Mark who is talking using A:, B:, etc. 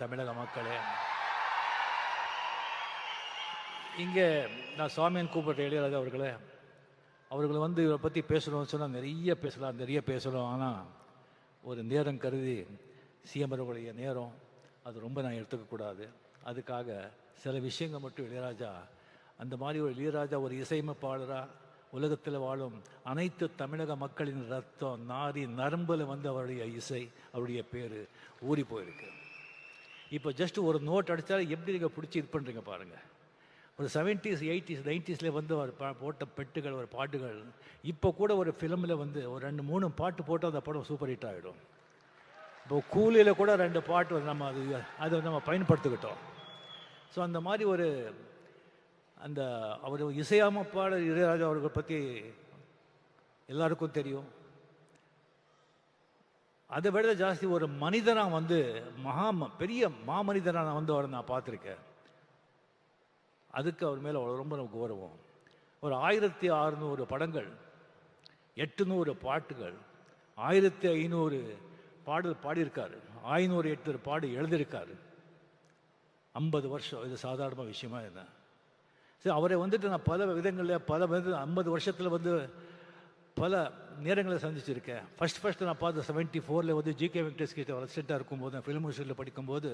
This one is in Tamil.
A: தமிழக மக்களே, இங்கே நான் சுவாமியின் கூப்பிட்ட இளையராஜா அவர்களை இவரை பற்றி பேசணும்னு சொன்னால் நிறைய பேசலாம். ஆனால் ஒரு நேரம் கருதி சிஎம் அவர்களுடைய நேரம் அது ரொம்ப நான் எடுத்துக்கக்கூடாது. அதுக்காக சில விஷயங்கள் மட்டும் இளையராஜா, அந்த மாதிரி ஒரு இளையராஜா ஒரு இசையமைப்பாளராக உலகத்தில் வாழும் அனைத்து தமிழக மக்களின் ரத்தம் நாரி நரம்பில் அவருடைய இசை, அவருடைய பேர் ஊறி போயிருக்கு. இப்போ ஜஸ்ட் ஒரு நோட் அடித்தாலும் எப்படி நீங்கள் பிடிச்சி இது பண்ணுறீங்க பாருங்கள். ஒரு 70s 80s 90s அவர் போட்ட பெட்டுகள், ஒரு பாட்டுகள் இப்போ கூட ஒரு ஃபிலிமில் ஒரு 2-3 பாட்டு போட்டு அந்த படம் சூப்பர் ஹிட் ஆகிடும். இப்போ கூலியில் கூட 2 பாட்டு நம்ம அதை நம்ம பயன்படுத்திக்கிட்டோம். ஸோ அந்த மாதிரி அந்த அவர் இசையமைப்பாளர் இளையராஜா அவர்கள் பற்றி எல்லாருக்கும் தெரியும். அதை விட ஜாஸ்தி ஒரு மனிதனாக பெரிய மாமனிதனாக அவரை நான் பார்த்துருக்கேன். அதுக்கு அவர் மேலே ரொம்ப கௌரவம். ஒரு 1600 படங்கள், 800 பாட்டுகள், 1500 பாடல் பாடியிருக்காரு, 508 பாடு எழுதியிருக்காரு. 50 வருஷம், இது சாதாரண விஷயமா என்ன? சரி, அவரை நான் பல விதங்களில் 50 வருஷத்தில் பல நேரங்களை சந்திச்சிருக்கேன். ஃபஸ்ட்டு நான் பார்த்த 74ல் ஜிகே வெங்கடேஷ் கிட்ட ரெசிடெண்ட்டாக இருக்கும்போது, ஃபிலிம் இன்ஸ்டியூட்டில் படிக்கும்போது